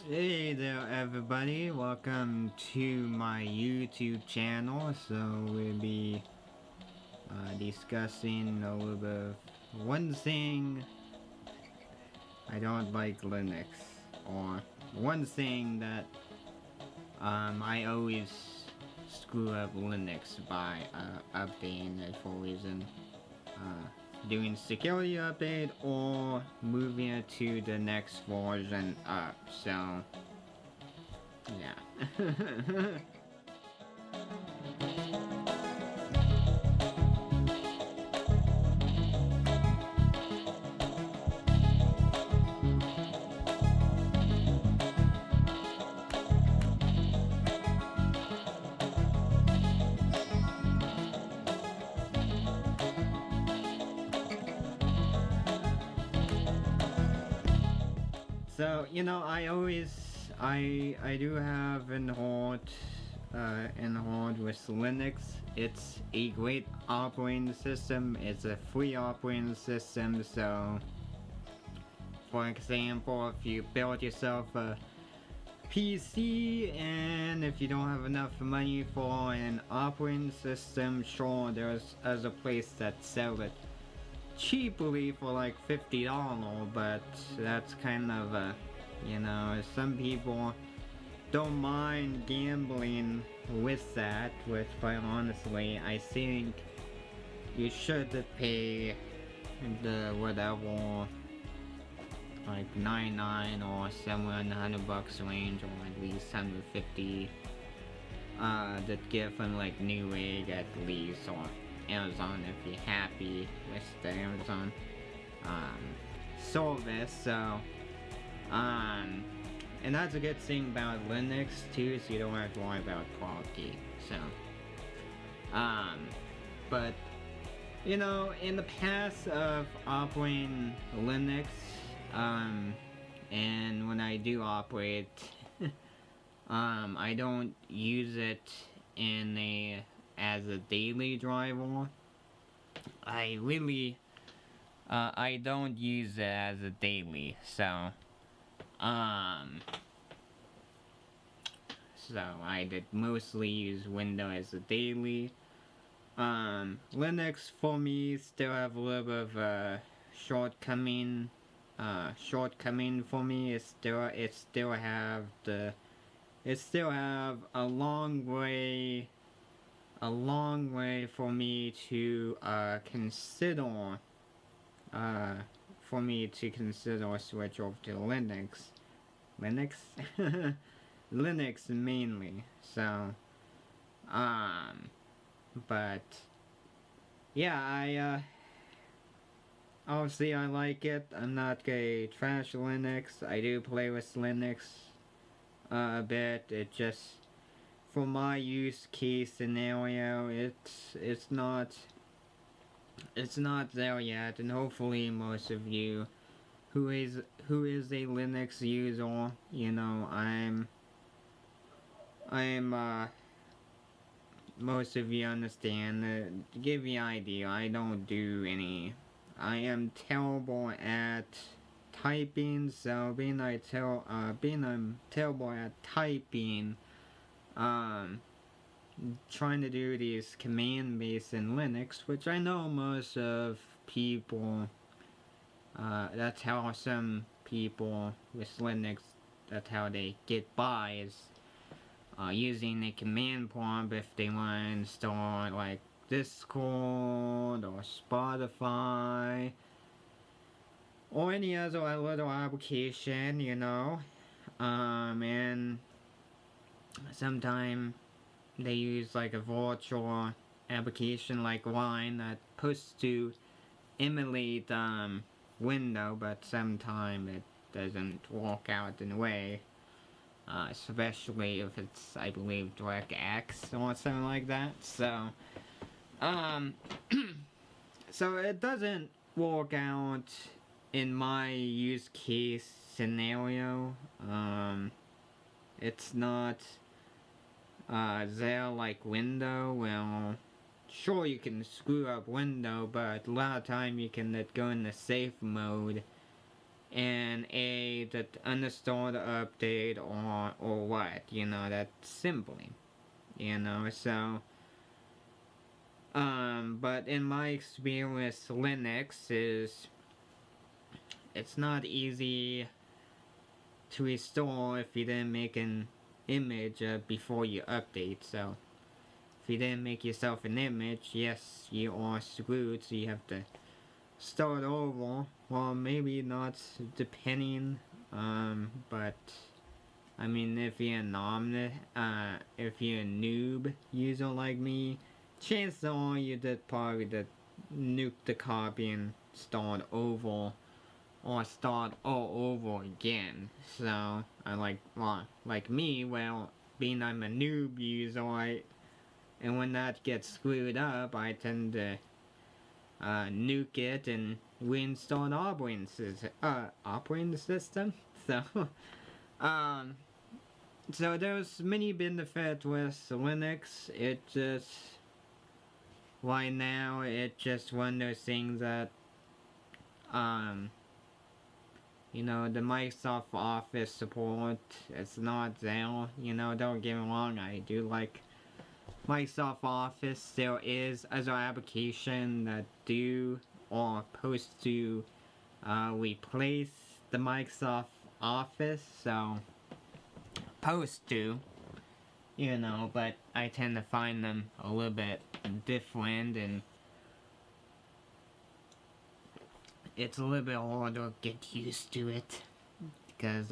Hey there everybody, welcome to my YouTube channel. So we'll be discussing a little bit of one thing I don't like Linux, or one thing that I always screw up Linux by updating it for a reason. Doing security update or moving it to the next version up. So yeah. So I do have an heart with Linux. It's a great operating system. It's a free operating system. So, for example, if you build yourself a PC and if you don't have enough money for an operating system, sure, there's a place that sells it cheaply for like $50, but that's kind of some people don't mind gambling with that, which quite honestly I think you should pay the whatever, like 99 or $700 range, or at least 150 that give them like Newegg at least, or Amazon if you're happy with the Amazon service. So and that's a good thing about Linux too, so you don't have to worry about quality. So but in the past of operating Linux, and when I do operate I don't use it as a daily driver. I really I don't use it as a daily, so I did mostly use Windows as a daily. Linux for me still have a little bit of a shortcoming for me. It still have a long way for me to consider switch over to Linux mainly. So but yeah, I obviously I like it. I'm not gonna trash Linux. I do play with Linux a bit. It just, for my use case scenario, it's not there yet, and hopefully most of you who is a Linux user, most of you understand. To give you an idea, I am terrible at typing, so being I'm terrible at typing, trying to do these command based in Linux, which I know most of people, that's how some people with Linux, that's how they get by, is using a command prompt if they want to install like Discord or Spotify or any other little application, and sometimes they use like a virtual application like Wine that's supposed to emulate Windows, but sometimes it doesn't work out in a way, especially if it's, I believe, DirectX or something like that. So so it doesn't work out in my use case scenario. It's not there like Windows. Well, sure, you can screw up Windows, but a lot of time you can go in the safe mode and A, that uninstall the update, or what, you know, that's simply, you know, so, but in my experience, Linux is, it's not easy to restore if you didn't make an image before you update, so, if you didn't make yourself an image, yes, you are screwed, so you have to start over. Well, maybe not, depending, but I mean, if you're if you're a noob user like me, chances are you did probably nuke the copy and start over, or start all over again. So, like me, well, being I'm a noob user, and when that gets screwed up, I tend to nuke it and reinstall operating system. So, so there's many benefits with Linux. It just, right now, it's just one of those things that, you know, the Microsoft Office support, it's not there. You know, don't get me wrong, I do like Microsoft Office. There is other applications that do or are supposed to replace the Microsoft Office, so supposed to, you know, but I tend to find them a little bit different, and it's a little bit harder to get used to it, because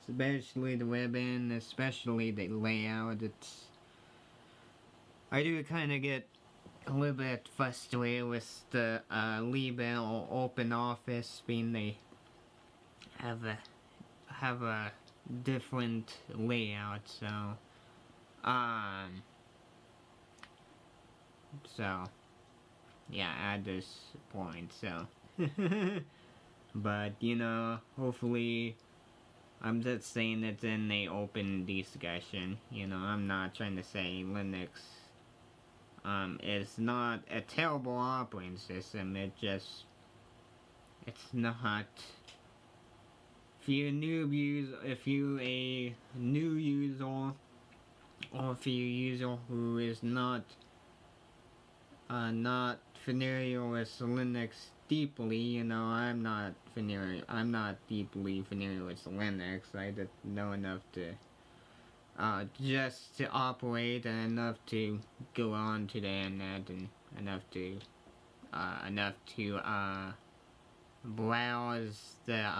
especially the ribbon, especially the layout, I do kind of get a little bit frustrated with the Libre or Open Office, being they have a different layout. So yeah, at this point. So but you know, hopefully, I'm just saying it's in the open discussion. You know, I'm not trying to say Linux it's not a terrible operating system. It's not. If you're a new user, or if you're a user who is not familiar with Linux deeply, you know, I'm not deeply familiar with Linux. I just know enough to just to operate, and enough to go on to the internet, and enough to browse the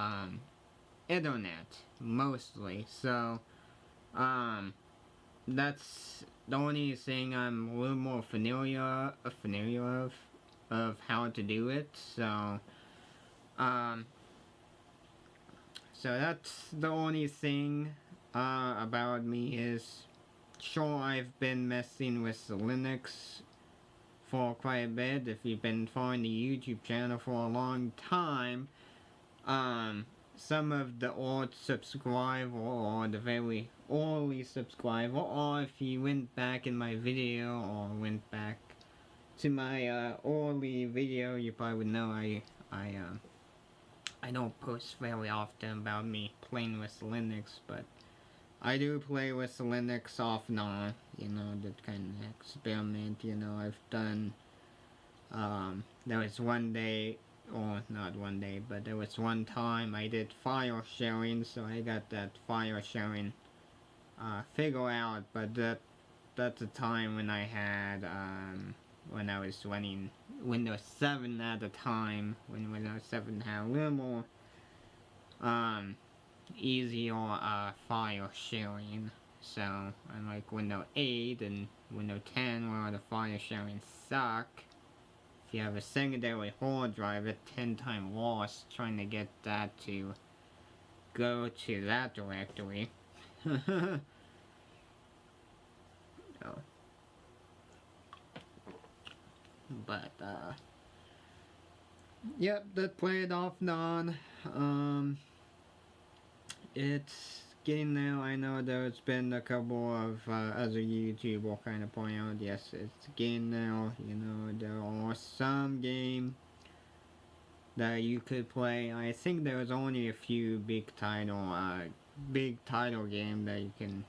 internet mostly. So that's the only thing I'm a little more familiar of how to do it. So so that's the only thing about me is, sure, I've been messing with Linux for quite a bit. If you've been following the YouTube channel for a long time, some of the old subscriber, or the very early subscriber, or if you went back in my video, or went back to my early video, you probably would know I don't post very often about me playing with Linux, but I do play with Linux off and on, you know, that kind of experiment. You know, I've done, there was one day, or not one day, but there was one time I did file sharing, so I got that file sharing figure out, but that's the time when I had, when I was running Windows 7 at the time, when Windows 7 had a little more, easier file sharing. So unlike Windows 8 and Windows 10, where the file sharing suck, if you have a secondary hard drive, it's 10 times worse trying to get that to go to that directory. Oh. But yep, that played off and on. It's getting there. I know there's been a couple of other YouTubers kind of point out, yes, it's getting there. You know, there are some games that you could play. I think there was only a few big title game that you can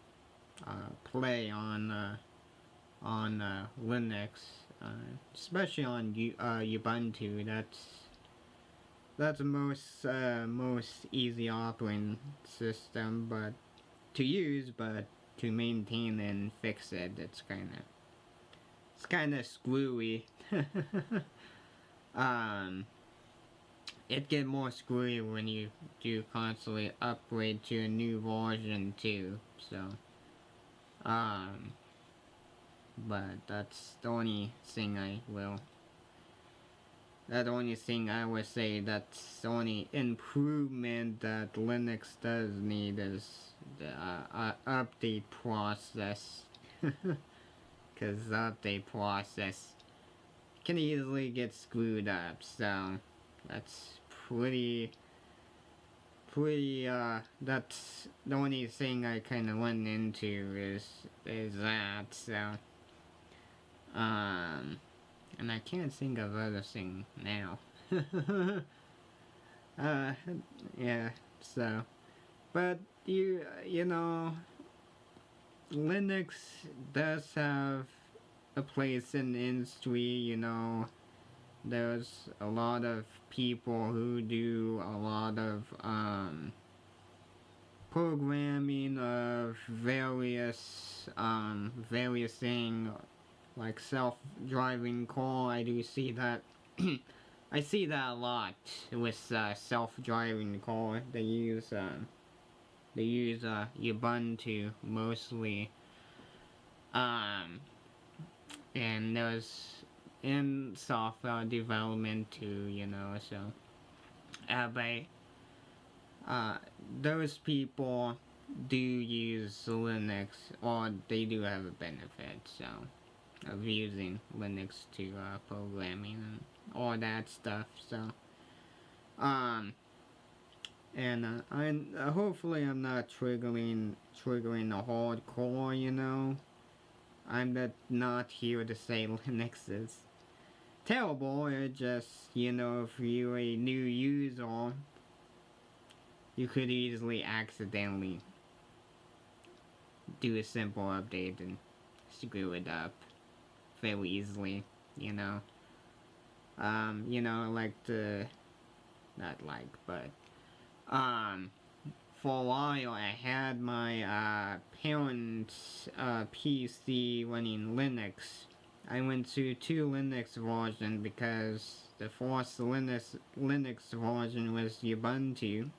play on Linux, especially on Ubuntu. That's the most easy operating system, but to use, but to maintain and fix it, it's kind of screwy. It get more screwy when you do constantly upgrade to a new version too. So, but that's the only thing I would say that's the only improvement that Linux does need is the update process. Because the update process can easily get screwed up, so that's that's the only thing I kind of went into is that, so, and I can't think of other thing now. Yeah, so, but you know, Linux does have a place in the industry, you know. There's a lot of people who do a lot of programming of various things like self-driving car. I do see that. I see that a lot with self-driving car. They use Ubuntu mostly, and there's in software development too, you know. So, but those people do use Linux, or they do have a benefit, so, of using Linux to programming and all that stuff. So, and hopefully I'm not triggering the hardcore, you know. I'm not here to say Linux is terrible. It's just, you know, if you're a new user, you could easily accidentally do a simple update and screw it up very easily, you know. You know, for a while I had my parents' PC running Linux. I went to 2 Linux versions because the first Linux version was Ubuntu,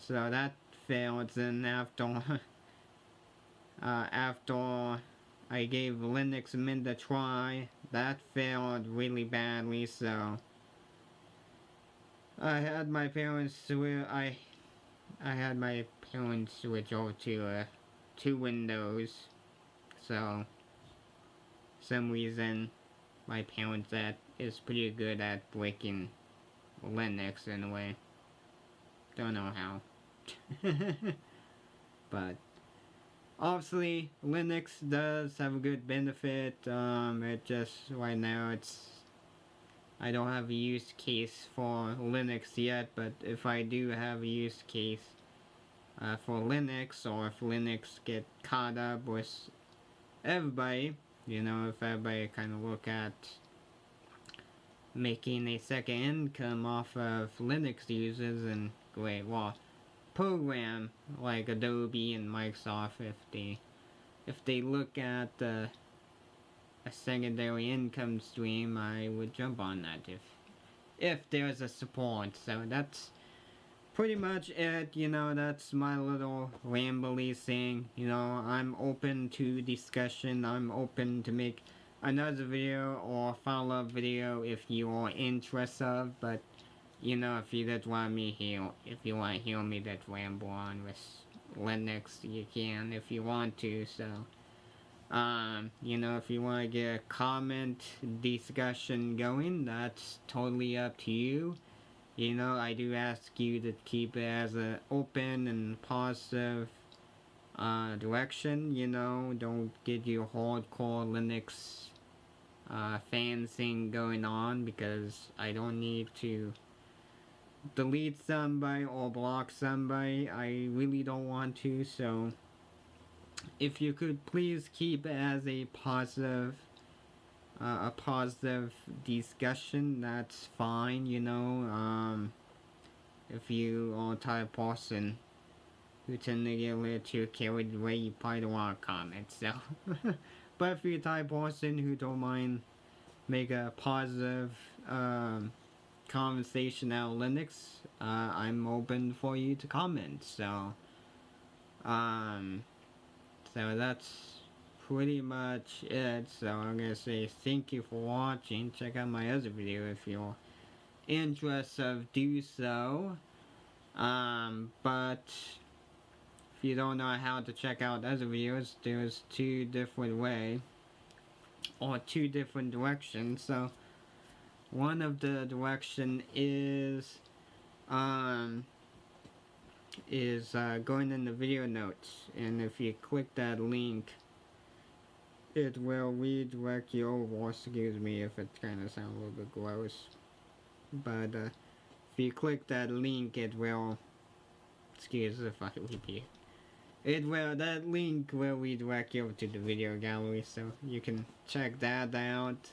so that failed. And after I gave Linux Mint a try, that failed really badly. So I had my parents switch over to Windows. So some reason my parents that is pretty good at breaking Linux in a way. Don't know how. But obviously Linux does have a good benefit. It just right now I don't have a use case for Linux yet, but if I do have a use case for Linux, or if Linux get caught up with everybody, you know, if everybody kind of look at making a second income off of Linux users, and great, well, program like Adobe and Microsoft, if they look at a secondary income stream, I would jump on that if there's a support. So that's pretty much it, you know. That's my little rambly thing, you know. I'm open to discussion. I'm open to make another video or follow-up video if you are interested, but you know, if you want to hear me that ramble on with Linux, you can if you want to. So you know, if you want to get a comment discussion going, that's totally up to you. You know, I do ask you to keep it as an open and positive direction, you know. Don't get your hardcore Linux fan thing going on, because I don't need to delete somebody or block somebody. I really don't want to. So if you could please keep it as a positive discussion, that's fine, you know. If you are the type of person who tend to get a little too carried away, you probably don't want to comment, so. But if you're the type of person who don't mind make a positive conversation out of Linux, I'm open for you to comment, so. So that's pretty much it. So I'm gonna say thank you for watching. Check out my other video if you're interested of do so. But if you don't know how to check out other videos, there's two different ways or two different directions. So one of the direction is going in the video notes, and if you click that link, it will redirect you over. Excuse me if it kind of sounds a little bit gross, but if you click that link, it will, excuse if I repeat, that link will redirect you over to the video gallery, so you can check that out.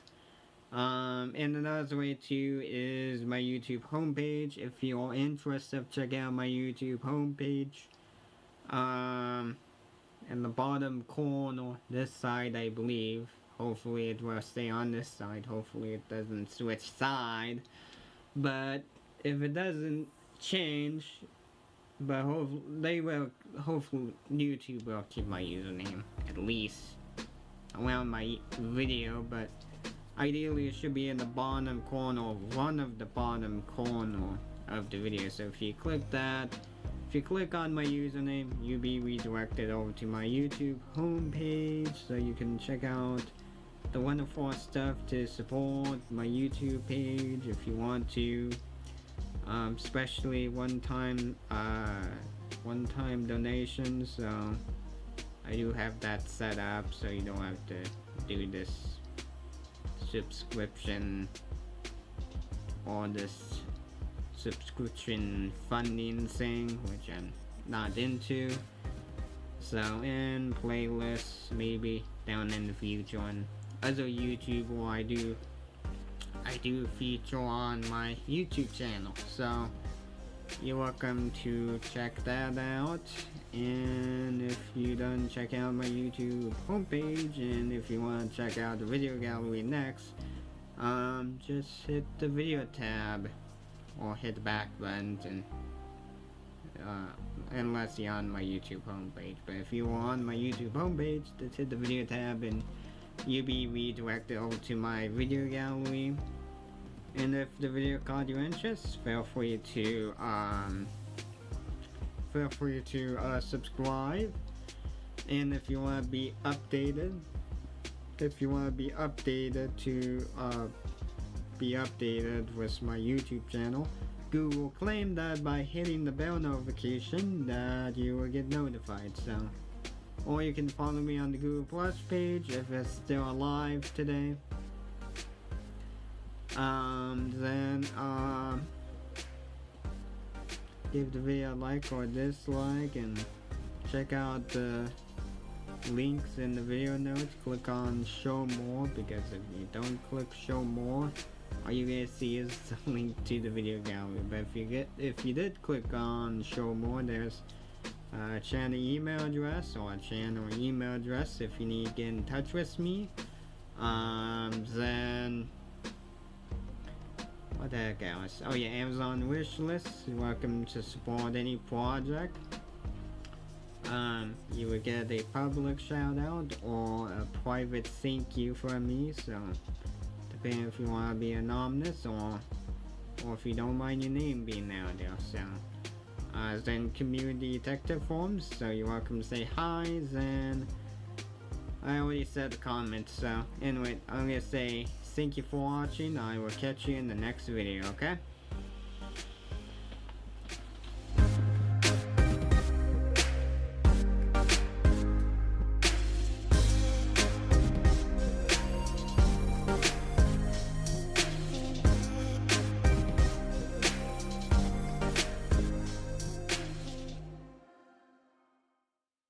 And another way too is my YouTube homepage. If you're interested, check out my YouTube homepage. In the bottom corner, this side, I believe. Hopefully it will stay on this side. Hopefully it doesn't switch side. But if it doesn't change, but hopefully YouTube will keep my username at least around my video, but ideally it should be in the bottom corner, one of the bottom corner of the video. So if you click that, if you click on my username, you'll be redirected over to my YouTube homepage, so you can check out the wonderful stuff to support my YouTube page if you want to, especially one-time donations. So I do have that set up, so you don't have to do this subscription or this subscription funding thing, which I'm not into. So, and playlists maybe down in the future on other YouTube, or I do feature on my YouTube channel. So you're welcome to check that out. And if you don't check out my YouTube homepage, and if you want to check out the video gallery next, just hit the video tab or hit the back button, and unless you're on my YouTube homepage. But if you are on my YouTube homepage, just hit the video tab and you'll be redirected over to my video gallery. And if the video caught your interest, feel free to subscribe. And if you want to be updated, with my YouTube channel, Google claimed that by hitting the bell notification that you will get notified. So, or you can follow me on the Google Plus page if it's still alive today. Then give the video a like or dislike, and check out the links in the video notes. Click on show more, because if you don't click show more, all you're gonna see is the link to the video gallery. But if you did click on show more, there's a channel email address or a channel email address if you need to get in touch with me. Then what the heck else? Oh yeah, Amazon wish list. You're welcome to support any project. You will get a public shout out or a private thank you from me. So depending if you want to be anonymous or if you don't mind your name being out there. So then community detective forums. So you're welcome to say hi. Then I already said the comments. So anyway, I'm gonna say thank you for watching. I will catch you in the next video, okay?